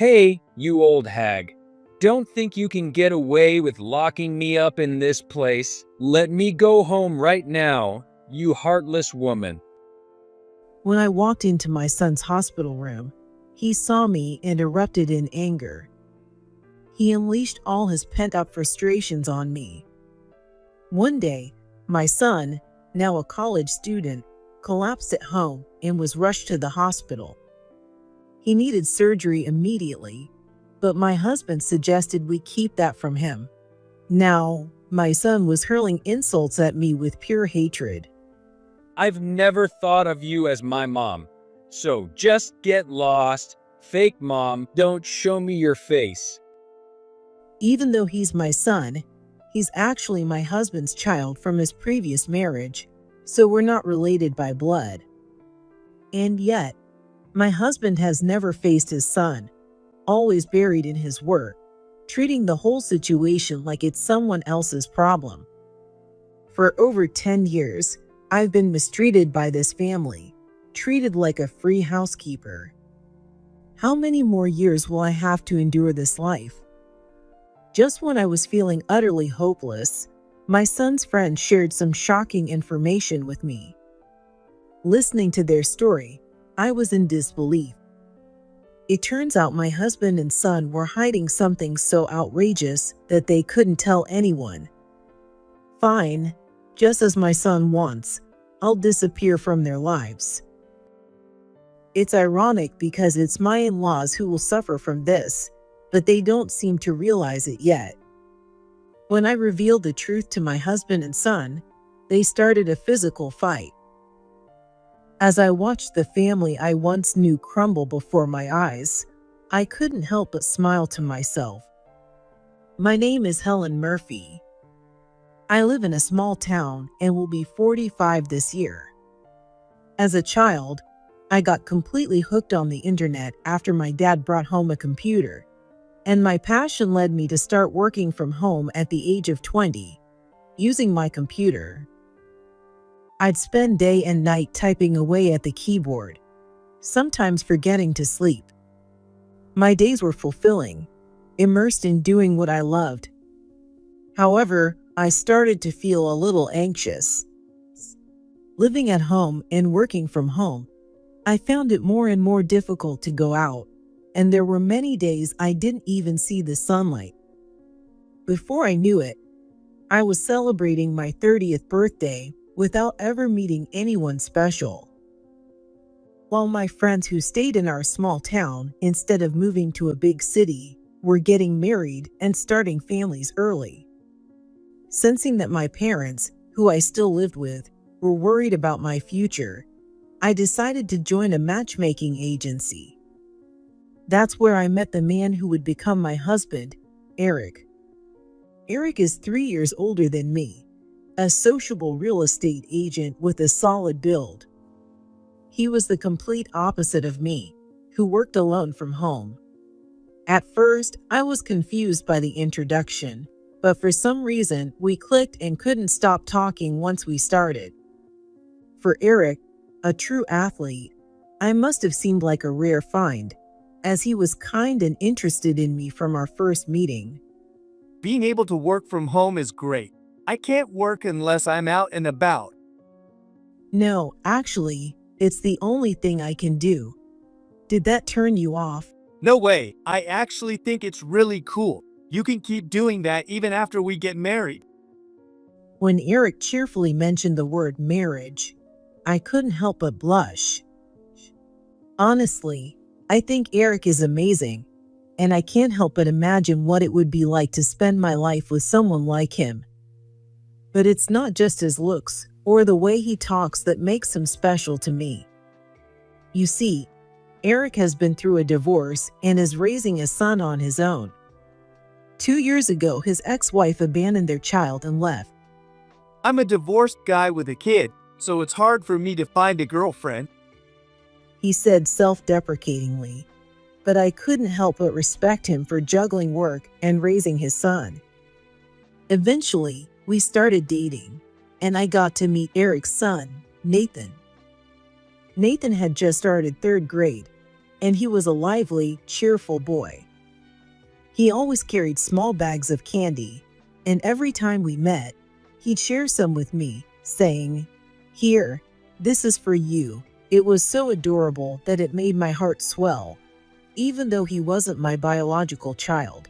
Hey, you old hag. Don't think you can get away with locking me up in this place. Let me go home right now, you heartless woman. When I walked into my son's hospital room, he saw me and erupted in anger. He unleashed all his pent-up frustrations on me. One day, my son, now a college student, collapsed at home and was rushed to the hospital. He needed surgery immediately, but my husband suggested we keep that from him. Now, my son was hurling insults at me with pure hatred. I've never thought of you as my mom. So just get lost. Fake mom, don't show me your face. Even though he's my son, he's actually my husband's child from his previous marriage, so we're not related by blood. And yet, my husband has never faced his son, always buried in his work, treating the whole situation like it's someone else's problem. For over 10 years, I've been mistreated by this family, treated like a free housekeeper. How many more years will I have to endure this life? Just when I was feeling utterly hopeless, my son's friend shared some shocking information with me. Listening to their story, I was in disbelief. It turns out my husband and son were hiding something so outrageous that they couldn't tell anyone. Fine, just as my son wants, I'll disappear from their lives. It's ironic because it's my in-laws who will suffer from this, but they don't seem to realize it yet. When I revealed the truth to my husband and son, they started a physical fight. As I watched the family I once knew crumble before my eyes, I couldn't help but smile to myself. My name is Helen Murphy. I live in a small town and will be 45 this year. As a child, I got completely hooked on the internet after my dad brought home a computer, and my passion led me to start working from home at the age of 20, using my computer. I'd spend day and night typing away at the keyboard, sometimes forgetting to sleep. My days were fulfilling, immersed in doing what I loved. However, I started to feel a little anxious. Living at home and working from home, I found it more and more difficult to go out, and there were many days I didn't even see the sunlight. Before I knew it, I was celebrating my 30th birthday without ever meeting anyone special. While my friends who stayed in our small town instead of moving to a big city were getting married and starting families early. Sensing that my parents, who I still lived with, were worried about my future, I decided to join a matchmaking agency. That's where I met the man who would become my husband, Eric. Eric is 3 years older than me, a sociable real estate agent with a solid build. He was the complete opposite of me, who worked alone from home. At first, I was confused by the introduction, but for some reason, we clicked and couldn't stop talking once we started. For Eric, a true athlete, I must have seemed like a rare find, as he was kind and interested in me from our first meeting. Being able to work from home is great. I can't work unless I'm out and about. No, actually, it's the only thing I can do. Did that turn you off? No way, I actually think it's really cool. You can keep doing that even after we get married. When Eric cheerfully mentioned the word marriage, I couldn't help but blush. Honestly, I think Eric is amazing, and I can't help but imagine what it would be like to spend my life with someone like him. But it's not just his looks or the way he talks that makes him special to me. You see, Eric has been through a divorce and is raising a son on his own. 2 years ago, his ex-wife abandoned their child and left. I'm a divorced guy with a kid, so it's hard for me to find a girlfriend. He said self-deprecatingly, but I couldn't help but respect him for juggling work and raising his son. Eventually, we started dating, and I got to meet Eric's son, Nathan. Nathan had just started 3rd grade, and he was a lively, cheerful boy. He always carried small bags of candy, and every time we met, he'd share some with me, saying, "Here, this is for you." It was so adorable that it made my heart swell, even though he wasn't my biological child.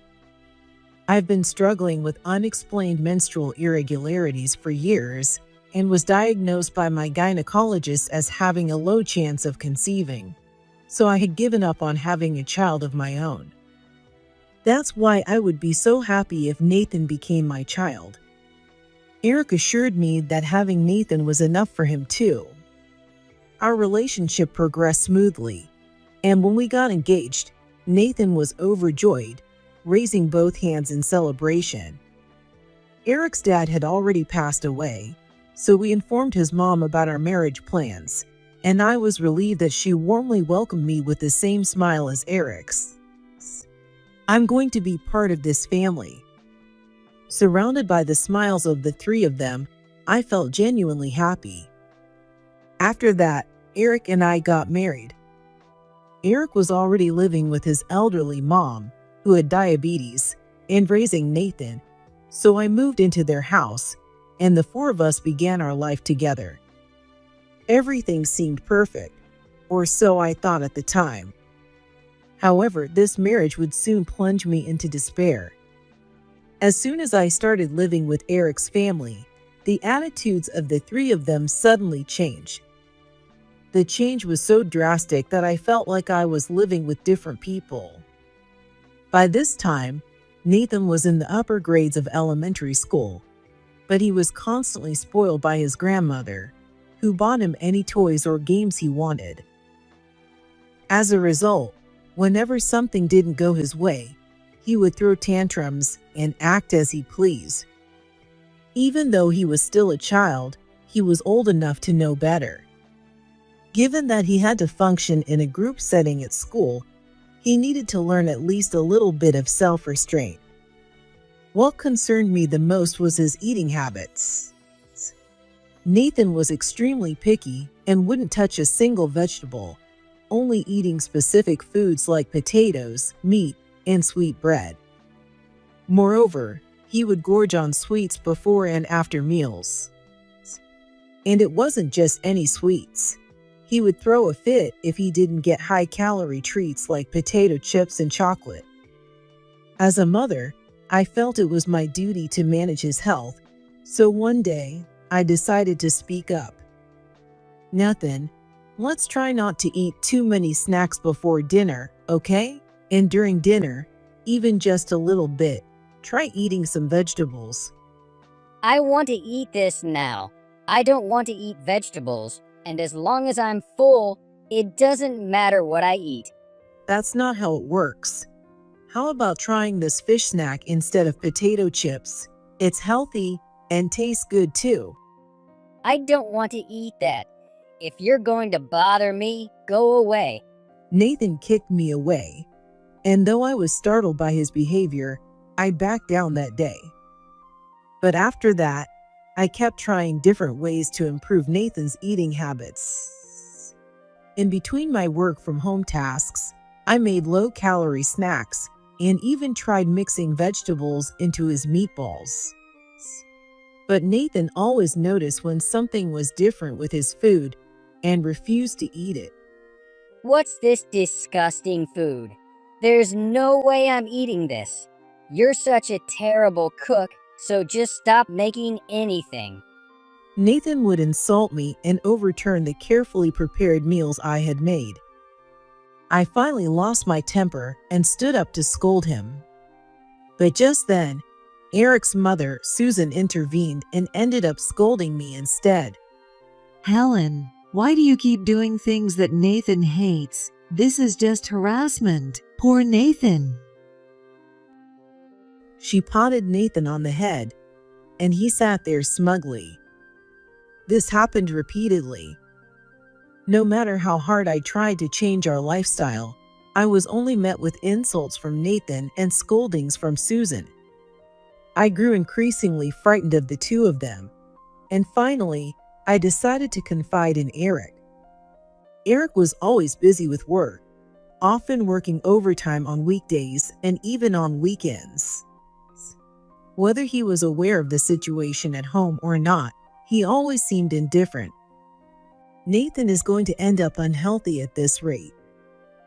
I've been struggling with unexplained menstrual irregularities for years and was diagnosed by my gynecologist as having a low chance of conceiving, so I had given up on having a child of my own. That's why I would be so happy if Nathan became my child. Eric assured me that having Nathan was enough for him too. Our relationship progressed smoothly, and when we got engaged, Nathan was overjoyed, raising both hands in celebration. Eric's dad had already passed away, so we informed his mom about our marriage plans, and I was relieved that she warmly welcomed me with the same smile as Eric's. I'm going to be part of this family. Surrounded by the smiles of the three of them, I felt genuinely happy. After that, Eric and I got married. Eric was already living with his elderly mom, who had diabetes, and raising Nathan, so I moved into their house, and the four of us began our life together. Everything seemed perfect, or so I thought at the time. However, this marriage would soon plunge me into despair. As soon as I started living with Eric's family, the attitudes of the three of them suddenly changed. The change was so drastic that I felt like I was living with different people. By this time, Nathan was in the upper grades of elementary school, but he was constantly spoiled by his grandmother, who bought him any toys or games he wanted. As a result, whenever something didn't go his way, he would throw tantrums and act as he pleased. Even though he was still a child, he was old enough to know better. Given that he had to function in a group setting at school, he needed to learn at least a little bit of self-restraint. What concerned me the most was his eating habits. Nathan was extremely picky and wouldn't touch a single vegetable, only eating specific foods like potatoes, meat, and sweet bread. Moreover, he would gorge on sweets before and after meals. And it wasn't just any sweets. He would throw a fit if he didn't get high-calorie treats like potato chips and chocolate. As a mother, I felt it was my duty to manage his health, so one day, I decided to speak up. "Nathan, let's try not to eat too many snacks before dinner, okay? And during dinner, even just a little bit, try eating some vegetables." I want to eat this now. I don't want to eat vegetables, and as long as I'm full, it doesn't matter what I eat. That's not how it works. How about trying this fish snack instead of potato chips? It's healthy and tastes good too. I don't want to eat that. If you're going to bother me, go away. Nathan kicked me away, and though I was startled by his behavior, I backed down that day. But after that, I kept trying different ways to improve Nathan's eating habits. In between my work from home tasks, I made low-calorie snacks and even tried mixing vegetables into his meatballs. But Nathan always noticed when something was different with his food and refused to eat it. What's this disgusting food? There's no way I'm eating this. You're such a terrible cook, so just stop making anything. Nathan would insult me and overturn the carefully prepared meals I had made. I finally lost my temper and stood up to scold him. But just then, Eric's mother, Susan, intervened and ended up scolding me instead. "Helen, why do you keep doing things that Nathan hates? This is just harassment. Poor Nathan." She patted Nathan on the head, and he sat there smugly. This happened repeatedly. No matter how hard I tried to change our lifestyle, I was only met with insults from Nathan and scoldings from Susan. I grew increasingly frightened of the two of them, and finally, I decided to confide in Eric. Eric was always busy with work, often working overtime on weekdays and even on weekends. Whether he was aware of the situation at home or not, he always seemed indifferent. Nathan is going to end up unhealthy at this rate.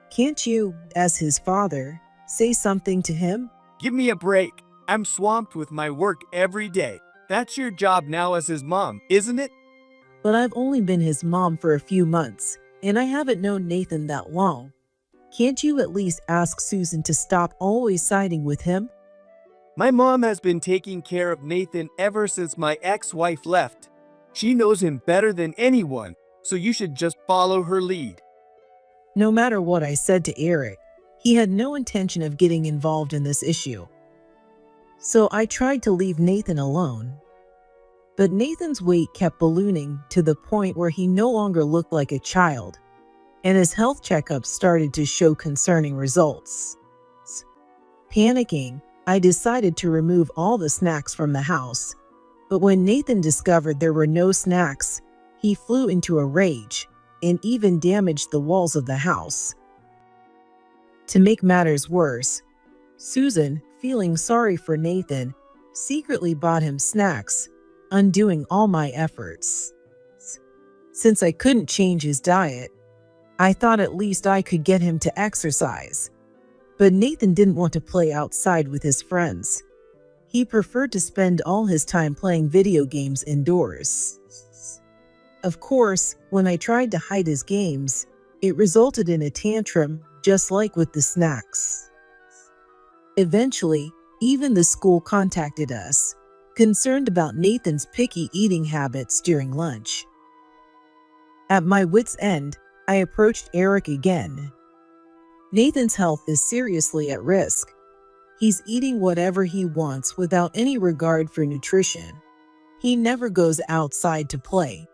Can't you, as his father, say something to him? Give me a break. I'm swamped with my work every day. That's your job now as his mom, isn't it? But I've only been his mom for a few months, and I haven't known Nathan that long. Can't you at least ask Susan to stop always siding with him? My mom has been taking care of Nathan ever since my ex-wife left. She knows him better than anyone, so you should just follow her lead. No matter what I said to Eric, he had no intention of getting involved in this issue. So I tried to leave Nathan alone. But Nathan's weight kept ballooning to the point where he no longer looked like a child, and his health checkups started to show concerning results. Panicking, I decided to remove all the snacks from the house, but when Nathan discovered there were no snacks, he flew into a rage and even damaged the walls of the house. To make matters worse, Susan, feeling sorry for Nathan, secretly bought him snacks, undoing all my efforts. Since I couldn't change his diet, I thought at least I could get him to exercise. But Nathan didn't want to play outside with his friends. He preferred to spend all his time playing video games indoors. Of course, when I tried to hide his games, it resulted in a tantrum, just like with the snacks. Eventually, even the school contacted us, concerned about Nathan's picky eating habits during lunch. At my wit's end, I approached Eric again. Nathan's health is seriously at risk. He's eating whatever he wants without any regard for nutrition. He never goes outside to play.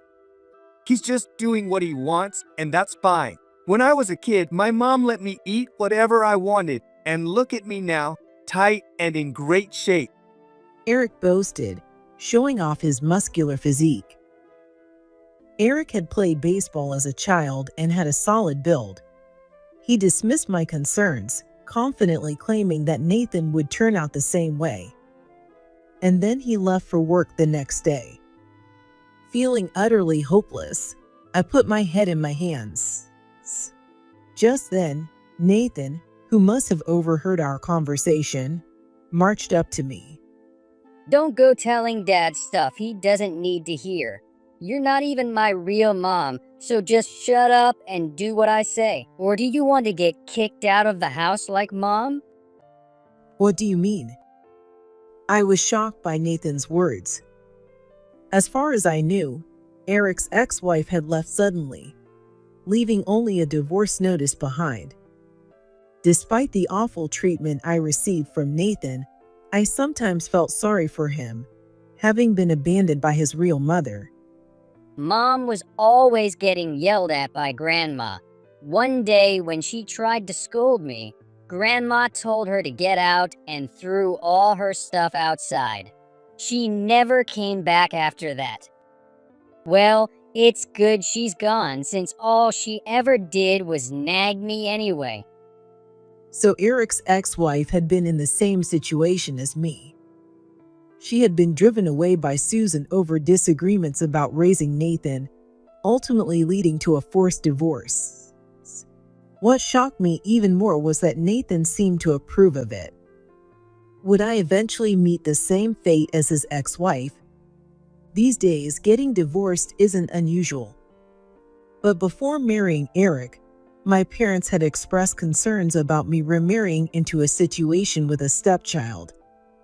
He's just doing what he wants, and that's fine. When I was a kid, my mom let me eat whatever I wanted, and look at me now, tight and in great shape. Eric boasted, showing off his muscular physique. Eric had played baseball as a child and had a solid build. He dismissed my concerns, confidently claiming that Nathan would turn out the same way. And then he left for work the next day. Feeling utterly hopeless, I put my head in my hands. Just then, Nathan, who must have overheard our conversation, marched up to me. Don't go telling Dad stuff he doesn't need to hear. You're not even my real mom, so just shut up and do what I say. Or do you want to get kicked out of the house like Mom? What do you mean? I was shocked by Nathan's words. As far as I knew, Eric's ex-wife had left suddenly, leaving only a divorce notice behind. Despite the awful treatment I received from Nathan, I sometimes felt sorry for him, having been abandoned by his real mother. Mom was always getting yelled at by Grandma. One day when she tried to scold me, Grandma told her to get out and threw all her stuff outside. She never came back after that. Well, it's good she's gone since all she ever did was nag me anyway. So Eric's ex-wife had been in the same situation as me. She had been driven away by Susan over disagreements about raising Nathan, ultimately leading to a forced divorce. What shocked me even more was that Nathan seemed to approve of it. Would I eventually meet the same fate as his ex-wife? These days, getting divorced isn't unusual. But before marrying Eric, my parents had expressed concerns about me remarrying into a situation with a stepchild,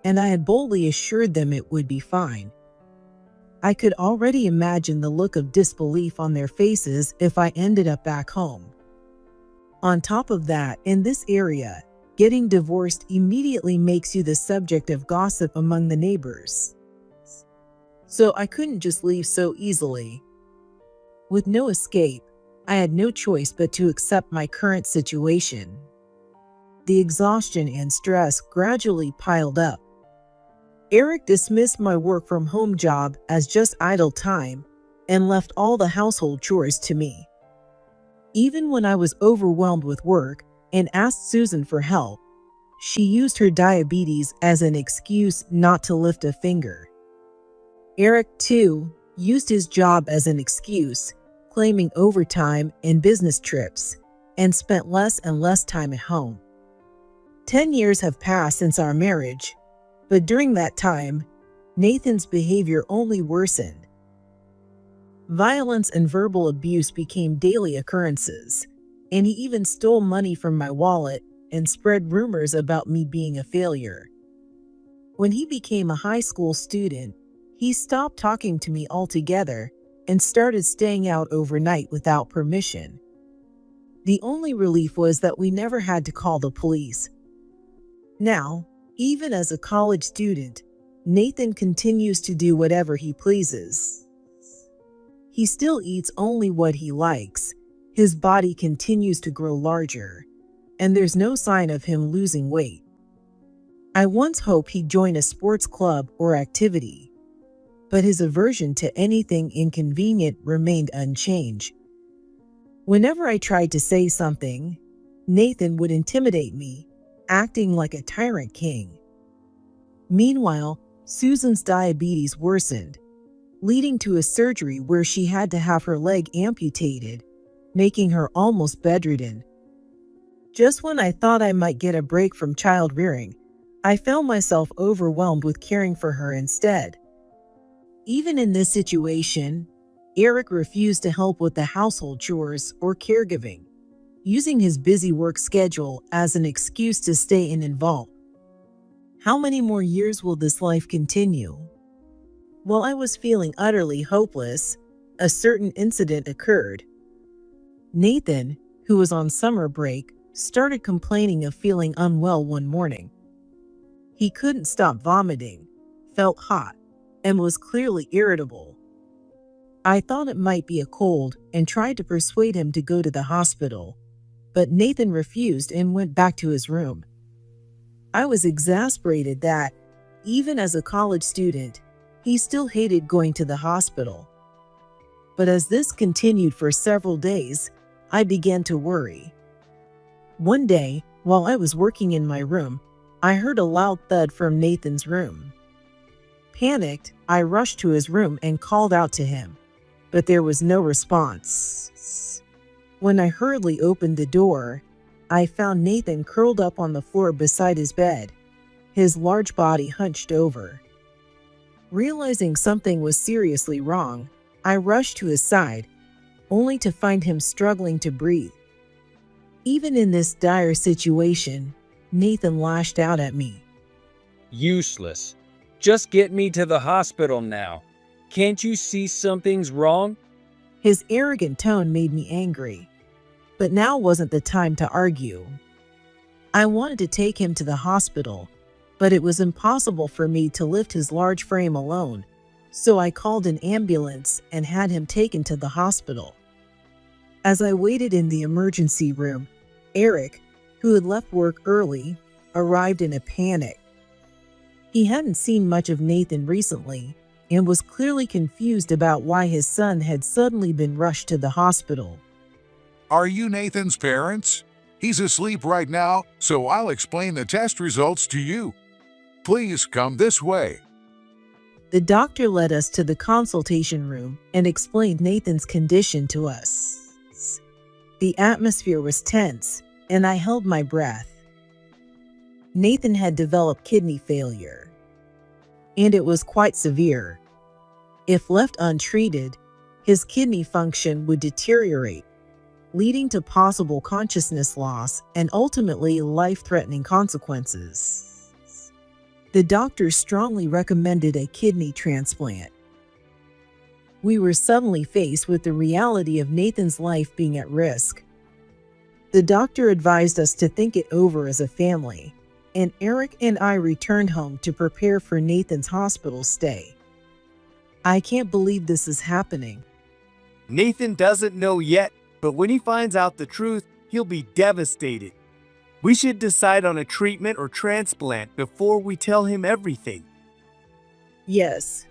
and I had boldly assured them it would be fine. I could already imagine the look of disbelief on their faces if I ended up back home. On top of that, in this area, getting divorced immediately makes you the subject of gossip among the neighbors. So I couldn't just leave so easily. With no escape, I had no choice but to accept my current situation. The exhaustion and stress gradually piled up. Eric dismissed my work from home job as just idle time and left all the household chores to me. Even when I was overwhelmed with work and asked Susan for help. She used her diabetes as an excuse not to lift a finger. Eric, too, used his job as an excuse, claiming overtime and business trips, and spent less and less time at home. 10 years have passed since our marriage, but during that time, Nathan's behavior only worsened. Violence and verbal abuse became daily occurrences, and he even stole money from my wallet and spread rumors about me being a failure. When he became a high school student, he stopped talking to me altogether and started staying out overnight without permission. The only relief was that we never had to call the police. Now, even as a college student, Nathan continues to do whatever he pleases. He still eats only what he likes. His body continues to grow larger, and there's no sign of him losing weight. I once hoped he'd join a sports club or activity, but his aversion to anything inconvenient remained unchanged. Whenever I tried to say something, Nathan would intimidate me, acting like a tyrant king. Meanwhile, Susan's diabetes worsened, leading to a surgery where she had to have her leg amputated, making her almost bedridden. Just when I thought I might get a break from child rearing, I found myself overwhelmed with caring for her instead. Even in this situation, Eric refused to help with the household chores or caregiving, using his busy work schedule as an excuse to stay involved. How many more years will this life continue? While I was feeling utterly hopeless, a certain incident occurred. Nathan, who was on summer break, started complaining of feeling unwell one morning. He couldn't stop vomiting, felt hot, and was clearly irritable. I thought it might be a cold and tried to persuade him to go to the hospital, but Nathan refused and went back to his room. I was exasperated that, even as a college student, he still hated going to the hospital. But as this continued for several days, I began to worry. One day, while I was working in my room, I heard a loud thud from Nathan's room. Panicked, I rushed to his room and called out to him, but there was no response. When I hurriedly opened the door, I found Nathan curled up on the floor beside his bed, his large body hunched over. Realizing something was seriously wrong, I rushed to his side, only to find him struggling to breathe. Even in this dire situation, Nathan lashed out at me. Useless. Just get me to the hospital now. Can't you see something's wrong? His arrogant tone made me angry, but now wasn't the time to argue. I wanted to take him to the hospital, but it was impossible for me to lift his large frame alone, so I called an ambulance and had him taken to the hospital. As I waited in the emergency room, Eric, who had left work early, arrived in a panic. He hadn't seen much of Nathan recently and was clearly confused about why his son had suddenly been rushed to the hospital. Are you Nathan's parents? He's asleep right now, so I'll explain the test results to you. Please come this way. The doctor led us to the consultation room and explained Nathan's condition to us. The atmosphere was tense, and I held my breath. Nathan had developed kidney failure, and it was quite severe. If left untreated, his kidney function would deteriorate, leading to possible consciousness loss and ultimately life-threatening consequences. The doctor strongly recommended a kidney transplant. We were suddenly faced with the reality of Nathan's life being at risk. The doctor advised us to think it over as a family, and Eric and I returned home to prepare for Nathan's hospital stay. I can't believe this is happening. Nathan doesn't know yet, but when he finds out the truth, he'll be devastated. We should decide on a treatment or transplant before we tell him everything. Yes,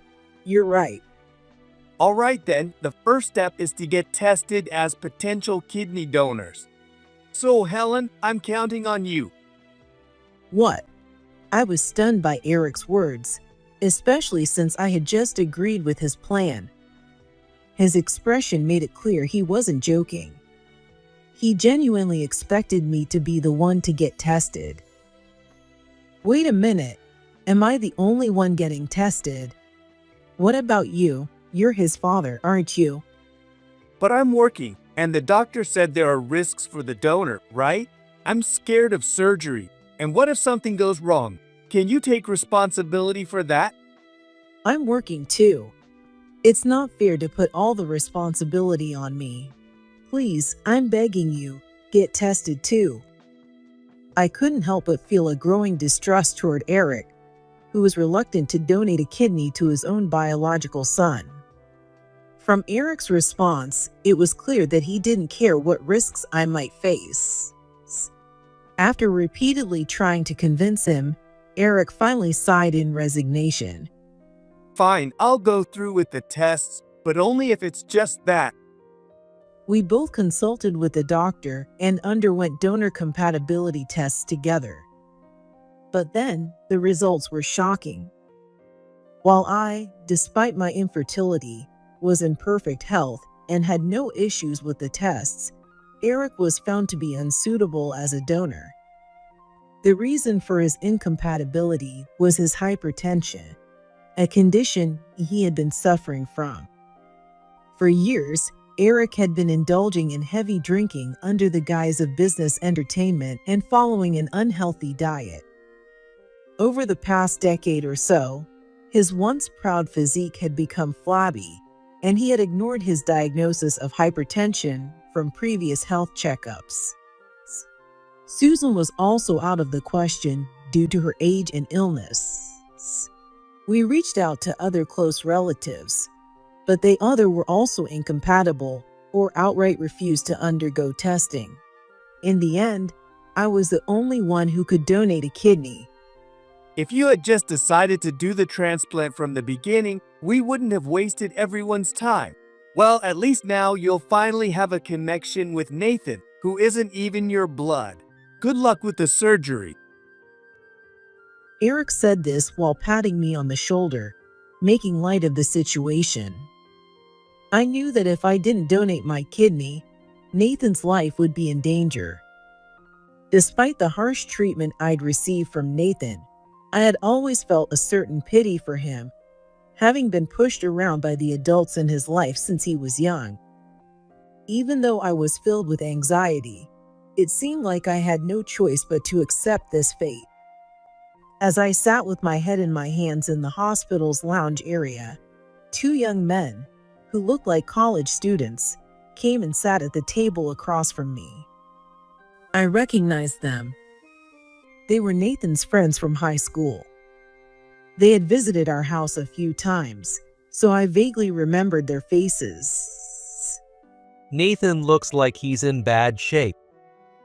you're right. All right then, the first step is to get tested as potential kidney donors. So, Helen, I'm counting on you. What? I was stunned by Eric's words, especially since I had just agreed with his plan. His expression made it clear he wasn't joking. He genuinely expected me to be the one to get tested. Wait a minute, am I the only one getting tested? What about you? You're his father, aren't you? But I'm working, and the doctor said there are risks for the donor, right? I'm scared of surgery. And what if something goes wrong? Can you take responsibility for that? I'm working too. It's not fair to put all the responsibility on me. Please, I'm begging you, get tested too. I couldn't help but feel a growing distrust toward Eric, who was reluctant to donate a kidney to his own biological son. From Eric's response, it was clear that he didn't care what risks I might face. After repeatedly trying to convince him, Eric finally sighed in resignation. Fine, I'll go through with the tests, but only if it's just that. We both consulted with the doctor and underwent donor compatibility tests together. But then, the results were shocking. While I, despite my infertility, was in perfect health and had no issues with the tests, Eric was found to be unsuitable as a donor. The reason for his incompatibility was his hypertension, a condition he had been suffering from. For years, Eric had been indulging in heavy drinking under the guise of business entertainment and following an unhealthy diet. Over the past decade or so, his once proud physique had become flabby, and he had ignored his diagnosis of hypertension from previous health checkups. Susan was also out of the question due to her age and illness. We reached out to other close relatives, but they either were also incompatible or outright refused to undergo testing. In the end, I was the only one who could donate a kidney. If you had just decided to do the transplant from the beginning, we wouldn't have wasted everyone's time. Well, at least now you'll finally have a connection with Nathan, who isn't even your blood. Good luck with the surgery. Eric said this while patting me on the shoulder, making light of the situation. I knew that if I didn't donate my kidney, Nathan's life would be in danger. Despite the harsh treatment I'd received from Nathan, I had always felt a certain pity for him, having been pushed around by the adults in his life since he was young. Even though I was filled with anxiety, it seemed like I had no choice but to accept this fate. As I sat with my head in my hands in the hospital's lounge area, two young men, who looked like college students, came and sat at the table across from me. I recognized them. They were Nathan's friends from high school. They had visited our house a few times, so I vaguely remembered their faces. Nathan looks like he's in bad shape.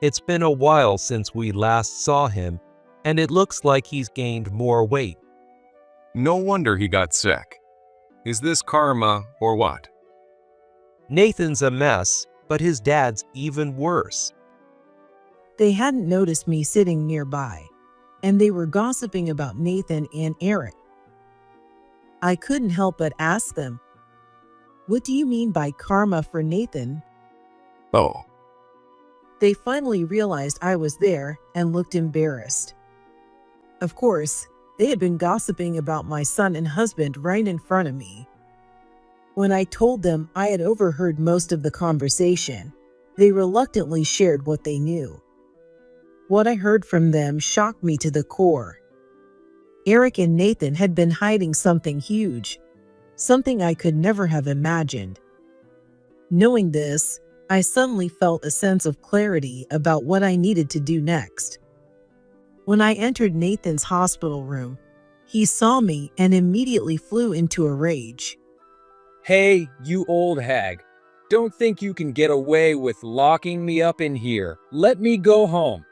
It's been a while since we last saw him, and it looks like he's gained more weight. No wonder he got sick. Is this karma or what? Nathan's a mess, but his dad's even worse. They hadn't noticed me sitting nearby, and they were gossiping about Nathan and Eric. I couldn't help but ask them, "What do you mean by karma for Nathan?" Oh, They finally realized I was there and looked embarrassed. Of course, they had been gossiping about my son and husband right in front of me. When I told them I had overheard most of the conversation, they reluctantly shared what they knew. What I heard from them shocked me to the core. Eric and Nathan had been hiding something huge, something I could never have imagined. Knowing this, I suddenly felt a sense of clarity about what I needed to do next. When I entered Nathan's hospital room, he saw me and immediately flew into a rage. Hey, you old hag. Don't think you can get away with locking me up in here. Let me go home.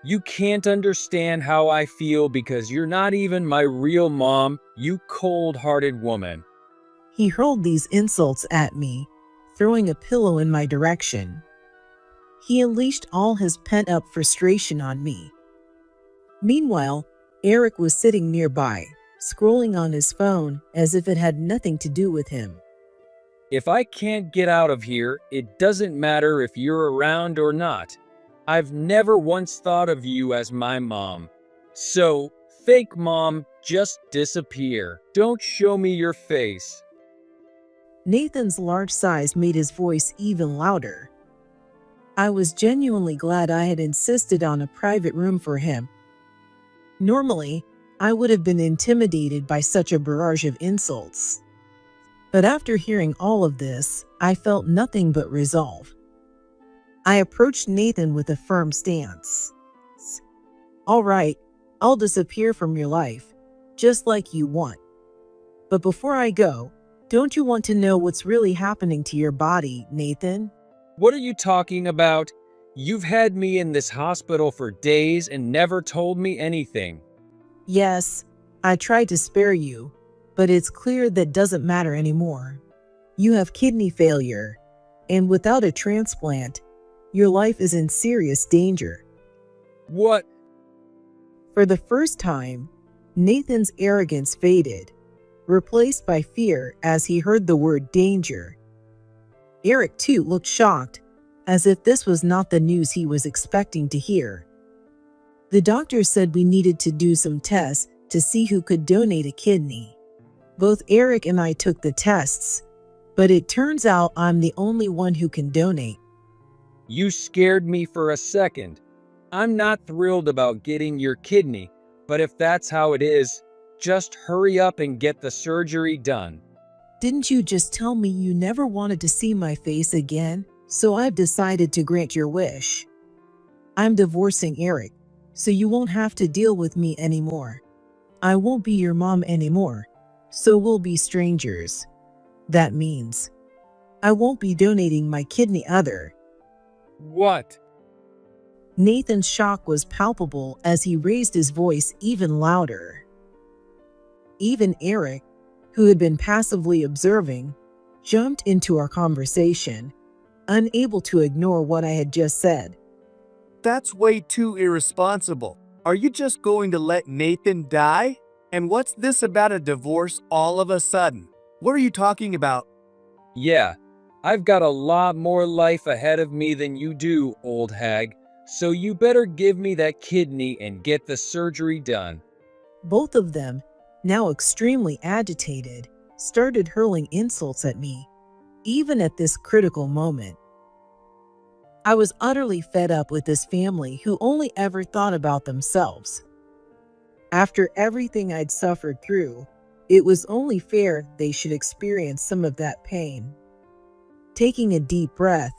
You can't understand how I feel because you're not even my real mom, you cold-hearted woman. He hurled these insults at me, throwing a pillow in my direction. He unleashed all his pent-up frustration on me. Meanwhile, Eric was sitting nearby, scrolling on his phone as if it had nothing to do with him. If I can't get out of here, it doesn't matter if you're around or not. I've never once thought of you as my mom. So, fake mom, just disappear. Don't show me your face. Nathan's large size made his voice even louder. I was genuinely glad I had insisted on a private room for him. Normally, I would have been intimidated by such a barrage of insults. But after hearing all of this, I felt nothing but resolve. I approached Nathan with a firm stance. All right, I'll disappear from your life, just like you want. But before I go, don't you want to know what's really happening to your body, Nathan? What are you talking about? You've had me in this hospital for days and never told me anything. Yes, I tried to spare you, but it's clear that doesn't matter anymore. You have kidney failure, and without a transplant, your life is in serious danger. What? For the first time, Nathan's arrogance faded, replaced by fear as he heard the word danger. Eric, too, looked shocked, as if this was not the news he was expecting to hear. The doctor said we needed to do some tests to see who could donate a kidney. Both Eric and I took the tests, but it turns out I'm the only one who can donate. You scared me for a second. I'm not thrilled about getting your kidney, but if that's how it is, just hurry up and get the surgery done. Didn't you just tell me you never wanted to see my face again? So I've decided to grant your wish. I'm divorcing Eric, so you won't have to deal with me anymore. I won't be your mom anymore, so we'll be strangers. That means I won't be donating my kidney either. What? Nathan's shock was palpable as he raised his voice even louder. Even Eric, who had been passively observing, jumped into our conversation, unable to ignore what I had just said. That's way too irresponsible. Are you just going to let Nathan die? And what's this about a divorce all of a sudden? What are you talking about? Yeah, I've got a lot more life ahead of me than you do, old hag, so you better give me that kidney and get the surgery done. Both of them, now extremely agitated, started hurling insults at me, even at this critical moment. I was utterly fed up with this family who only ever thought about themselves. After everything I'd suffered through, it was only fair they should experience some of that pain. Taking a deep breath,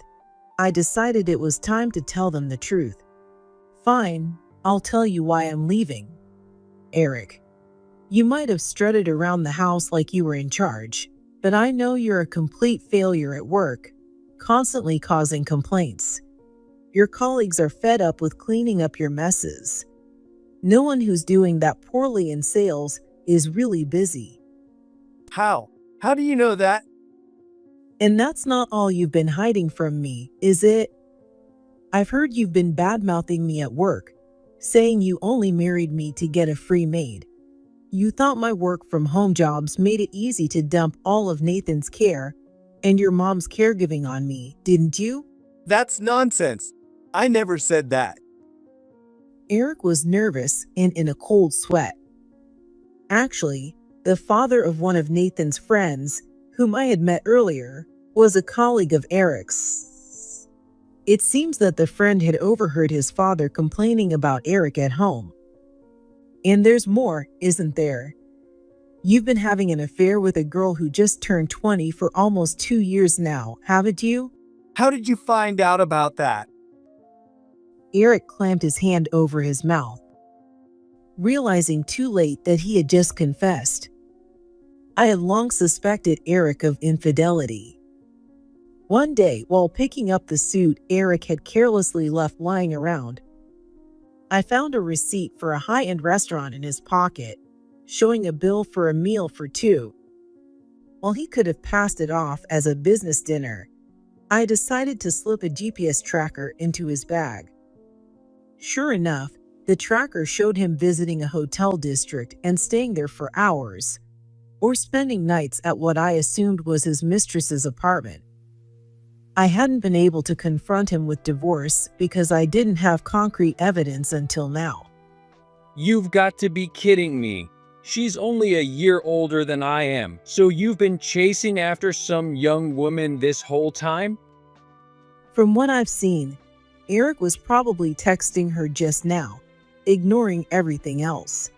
I decided it was time to tell them the truth. Fine, I'll tell you why I'm leaving. Eric, you might have strutted around the house like you were in charge, but I know you're a complete failure at work, constantly causing complaints. Your colleagues are fed up with cleaning up your messes. No one who's doing that poorly in sales is really busy. How? How do you know that? And that's not all you've been hiding from me, is it? I've heard you've been bad-mouthing me at work, saying you only married me to get a free maid. You thought my work-from-home jobs made it easy to dump all of Nathan's care and your mom's caregiving on me, didn't you? That's nonsense. I never said that. Eric was nervous and in a cold sweat. Actually, the father of one of Nathan's friends, whom I had met earlier, was a colleague of Eric's. It seems that the friend had overheard his father complaining about Eric at home. And there's more, isn't there? You've been having an affair with a girl who just turned 20 for almost 2 years now, haven't you? How did you find out about that? Eric clamped his hand over his mouth, realizing too late that he had just confessed. I had long suspected Eric of infidelity. One day, while picking up the suit Eric had carelessly left lying around, I found a receipt for a high-end restaurant in his pocket, showing a bill for a meal for two. While he could have passed it off as a business dinner, I decided to slip a GPS tracker into his bag. Sure enough, the tracker showed him visiting a hotel district and staying there for hours, or spending nights at what I assumed was his mistress's apartment. I hadn't been able to confront him with divorce because I didn't have concrete evidence until now. You've got to be kidding me. She's only a year older than I am, so you've been chasing after some young woman this whole time? From what I've seen, Eric was probably texting her just now, ignoring everything else.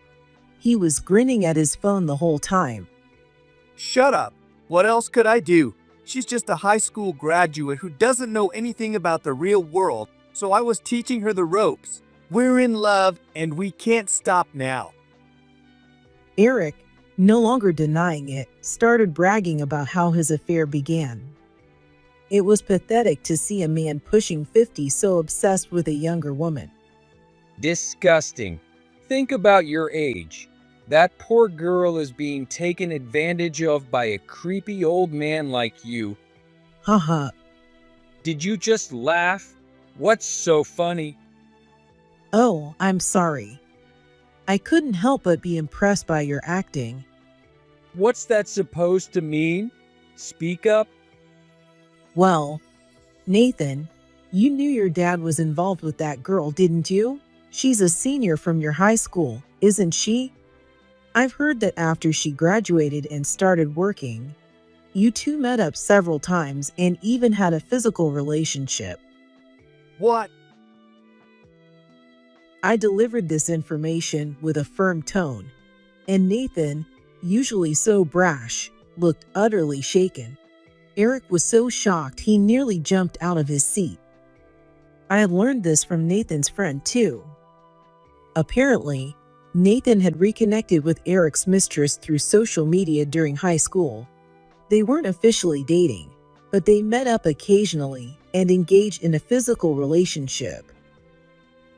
He was grinning at his phone the whole time. Shut up. What else could I do? She's just a high school graduate who doesn't know anything about the real world, so I was teaching her the ropes. We're in love, and we can't stop now. Eric, no longer denying it, started bragging about how his affair began. It was pathetic to see a man pushing 50 so obsessed with a younger woman. Disgusting. Think about your age. That poor girl is being taken advantage of by a creepy old man like you. Haha. Did you just laugh? What's so funny? Oh, I'm sorry. I couldn't help but be impressed by your acting. What's that supposed to mean? Speak up. Well, Nathan, you knew your dad was involved with that girl, didn't you? She's a senior from your high school, isn't she? I've heard that after she graduated and started working, you two met up several times and even had a physical relationship. What? I delivered this information with a firm tone, and Nathan, usually so brash, looked utterly shaken. Eric was so shocked he nearly jumped out of his seat. I had learned this from Nathan's friend too. Apparently, Nathan had reconnected with Eric's mistress through social media during high school. They weren't officially dating, but they met up occasionally and engaged in a physical relationship.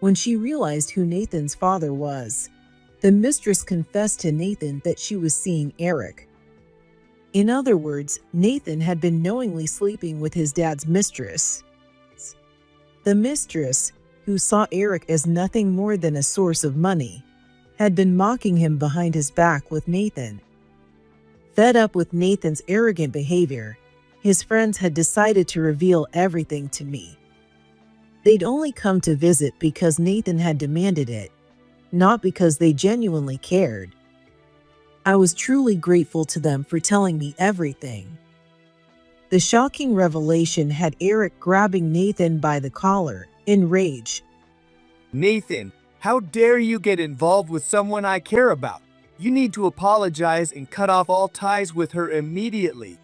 When she realized who Nathan's father was, the mistress confessed to Nathan that she was seeing Eric. In other words, Nathan had been knowingly sleeping with his dad's mistress. The mistress, who saw Eric as nothing more than a source of money, had been mocking him behind his back with Nathan. Fed up with Nathan's arrogant behavior, his friends had decided to reveal everything to me. They'd only come to visit because Nathan had demanded it, not because they genuinely cared. I was truly grateful to them for telling me everything. The shocking revelation had Eric grabbing Nathan by the collar, enraged. Nathan, how dare you get involved with someone I care about? You need to apologize and cut off all ties with her immediately.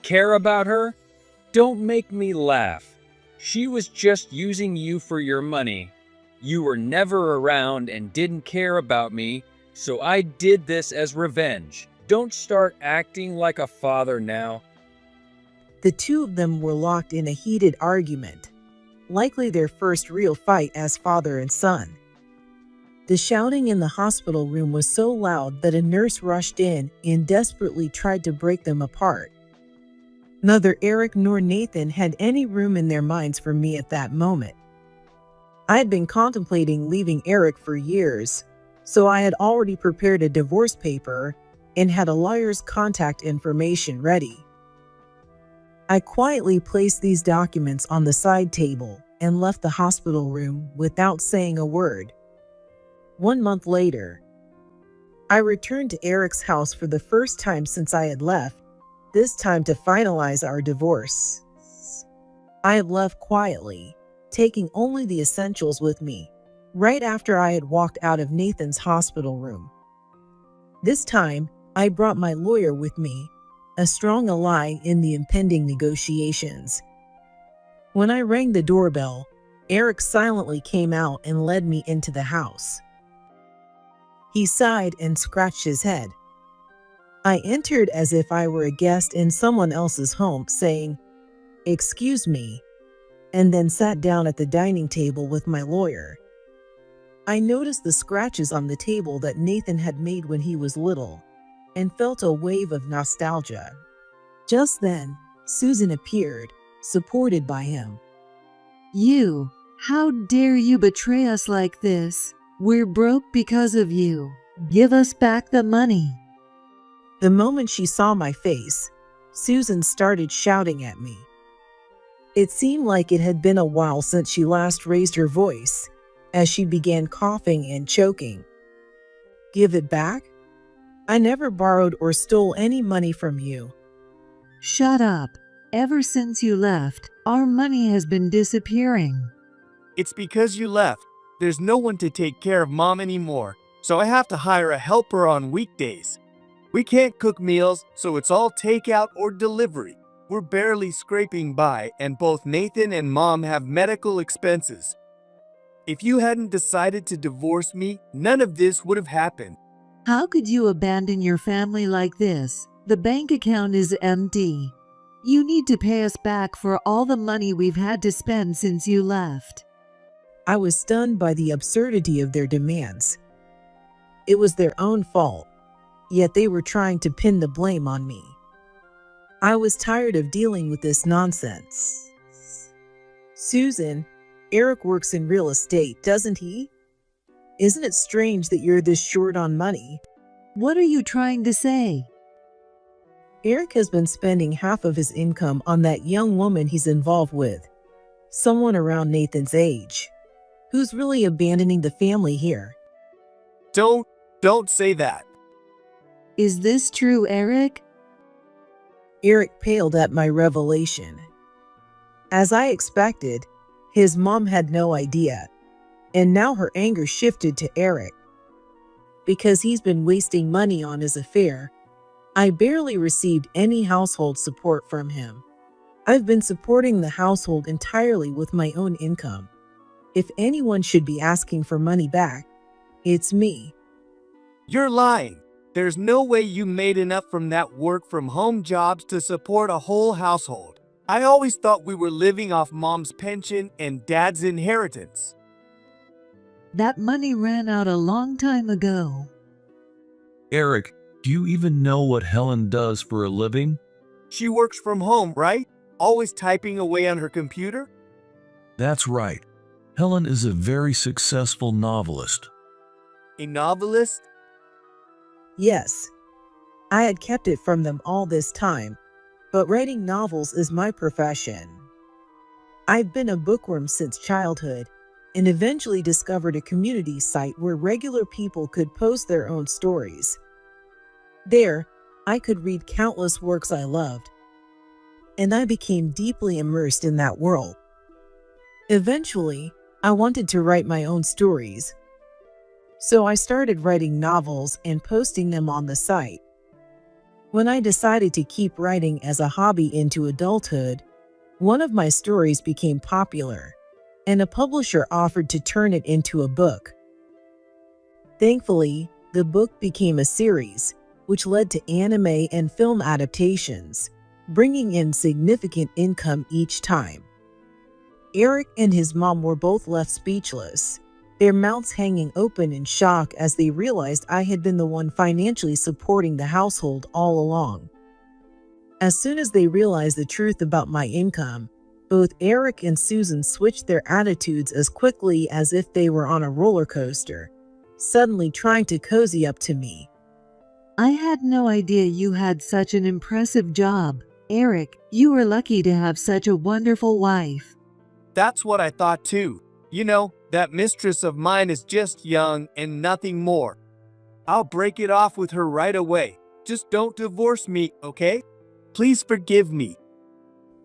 Care about her? Don't make me laugh. She was just using you for your money. You were never around and didn't care about me, so I did this as revenge. Don't start acting like a father now. The two of them were locked in a heated argument, likely their first real fight as father and son. The shouting in the hospital room was so loud that a nurse rushed in and desperately tried to break them apart. Neither Eric nor Nathan had any room in their minds for me at that moment. I had been contemplating leaving Eric for years, so I had already prepared a divorce paper and had a lawyer's contact information ready. I quietly placed these documents on the side table and left the hospital room without saying a word. 1 month later, I returned to Eric's house for the first time since I had left, this time to finalize our divorce. I had left quietly, taking only the essentials with me, right after I had walked out of Nathan's hospital room. This time, I brought my lawyer with me, a strong ally in the impending negotiations. When I rang the doorbell, Eric silently came out and led me into the house. He sighed and scratched his head. I entered as if I were a guest in someone else's home, saying, "Excuse me," and then sat down at the dining table with my lawyer. I noticed the scratches on the table that Nathan had made when he was little, and felt a wave of nostalgia. Just then, Susan appeared, supported by him. You, how dare you betray us like this? We're broke because of you. Give us back the money. The moment she saw my face, Susan started shouting at me. It seemed like it had been a while since she last raised her voice, as she began coughing and choking. Give it back? I never borrowed or stole any money from you. Shut up. Ever since you left, our money has been disappearing. It's because you left. There's no one to take care of Mom anymore, so I have to hire a helper on weekdays. We can't cook meals, so it's all takeout or delivery. We're barely scraping by, and both Nathan and Mom have medical expenses. If you hadn't decided to divorce me, none of this would have happened. How could you abandon your family like this? The bank account is empty. You need to pay us back for all the money we've had to spend since you left. I was stunned by the absurdity of their demands. It was their own fault, yet they were trying to pin the blame on me. I was tired of dealing with this nonsense. Susan, Eric works in real estate, doesn't he? Isn't it strange that you're this short on money? What are you trying to say? Eric has been spending half of his income on that young woman he's involved with, someone around Nathan's age. Who's really abandoning the family here? Don't say that. Is this true, Eric? Eric paled at my revelation. As I expected, his mom had no idea, and now her anger shifted to Eric. Because he's been wasting money on his affair, I barely received any household support from him. I've been supporting the household entirely with my own income. If anyone should be asking for money back, it's me. You're lying. There's no way you made enough from that work from home jobs to support a whole household. I always thought we were living off Mom's pension and Dad's inheritance. That money ran out a long time ago. Eric, do you even know what Helen does for a living? She works from home, right? Always typing away on her computer? That's right. Helen is a very successful novelist. A novelist? Yes, I had kept it from them all this time, but writing novels is my profession. I've been a bookworm since childhood and eventually discovered a community site where regular people could post their own stories. There, I could read countless works I loved, and I became deeply immersed in that world. Eventually, I wanted to write my own stories, so I started writing novels and posting them on the site. When I decided to keep writing as a hobby into adulthood, one of my stories became popular, and a publisher offered to turn it into a book. Thankfully, the book became a series, which led to anime and film adaptations, bringing in significant income each time. Eric and his mom were both left speechless, their mouths hanging open in shock as they realized I had been the one financially supporting the household all along. As soon as they realized the truth about my income, both Eric and Susan switched their attitudes as quickly as if they were on a roller coaster, suddenly trying to cozy up to me. I had no idea you had such an impressive job. Eric, you were lucky to have such a wonderful wife. That's what I thought too. You know, that mistress of mine is just young and nothing more. I'll break it off with her right away. Just don't divorce me, okay? Please forgive me.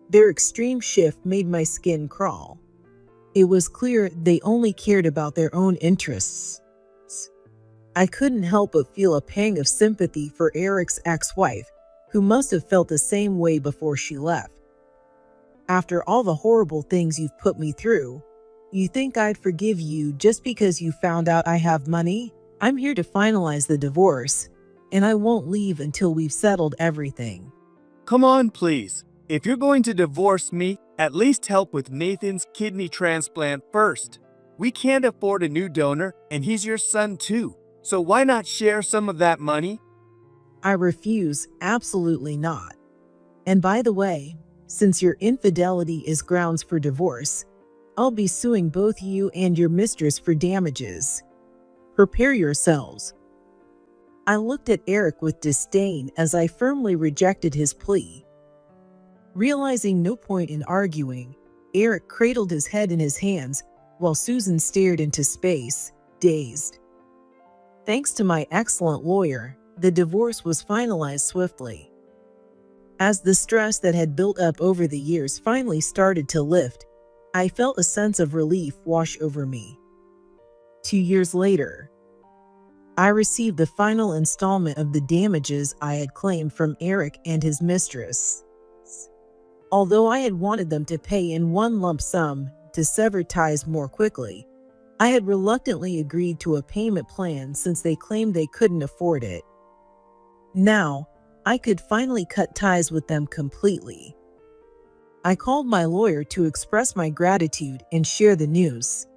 Their extreme shift made my skin crawl. It was clear they only cared about their own interests. I couldn't help but feel a pang of sympathy for Eric's ex-wife, who must have felt the same way before she left. After all the horrible things you've put me through, you think I'd forgive you just because you found out I have money? I'm here to finalize the divorce, and I won't leave until we've settled everything. Come on, please. If you're going to divorce me, at least help with Nathan's kidney transplant first. We can't afford a new donor, and he's your son too. So why not share some of that money? I refuse, absolutely not. And by the way, Since your infidelity is grounds for divorce, I'll be suing both you and your mistress for damages. Prepare yourselves." I looked at Eric with disdain as I firmly rejected his plea. Realizing no point in arguing, Eric cradled his head in his hands while Susan stared into space, dazed. Thanks to my excellent lawyer, the divorce was finalized swiftly. As the stress that had built up over the years finally started to lift, I felt a sense of relief wash over me. 2 years later, I received the final installment of the damages I had claimed from Eric and his mistress. Although I had wanted them to pay in one lump sum to sever ties more quickly, I had reluctantly agreed to a payment plan since they claimed they couldn't afford it. Now, I could finally cut ties with them completely. I called my lawyer to express my gratitude and share the news.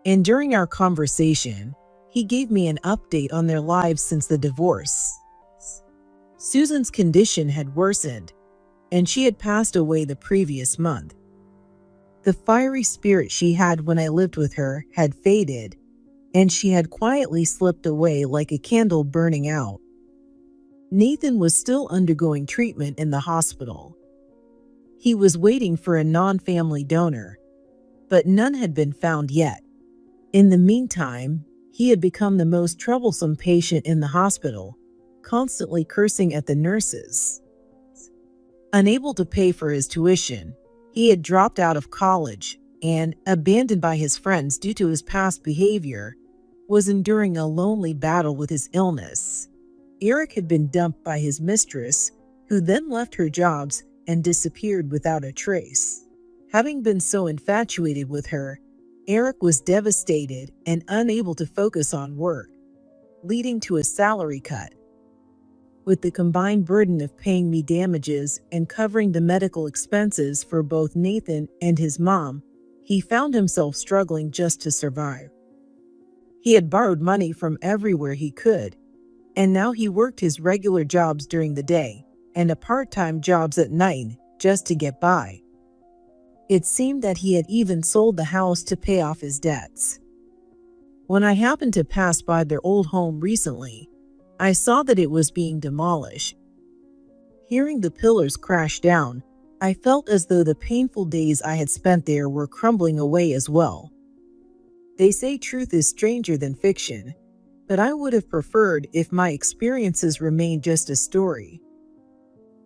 And during our conversation, he gave me an update on their lives since the divorce. Susan's condition had worsened, and she had passed away the previous month. The fiery spirit she had when I lived with her had faded, and she had quietly slipped away like a candle burning out. Nathan was still undergoing treatment in the hospital. He was waiting for a non-family donor, but none had been found yet. In the meantime, he had become the most troublesome patient in the hospital, constantly cursing at the nurses. Unable to pay for his tuition, he had dropped out of college and, abandoned by his friends due to his past behavior, was enduring a lonely battle with his illness. Eric had been dumped by his mistress, who then left her jobs and disappeared without a trace. Having been so infatuated with her, Eric was devastated and unable to focus on work, leading to a salary cut. With the combined burden of paying me damages and covering the medical expenses for both Nathan and his mom, he found himself struggling just to survive. He had borrowed money from everywhere he could, and now he worked his regular jobs during the day and a part-time jobs at night just to get by. It seemed that he had even sold the house to pay off his debts. When I happened to pass by their old home recently, I saw that it was being demolished. Hearing the pillars crash down, I felt as though the painful days I had spent there were crumbling away as well. They say truth is stranger than fiction, but I would have preferred if my experiences remained just a story.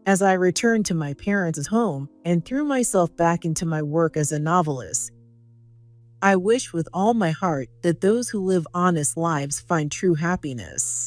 As I returned to my parents' home and threw myself back into my work as a novelist, I wish with all my heart that those who live honest lives find true happiness.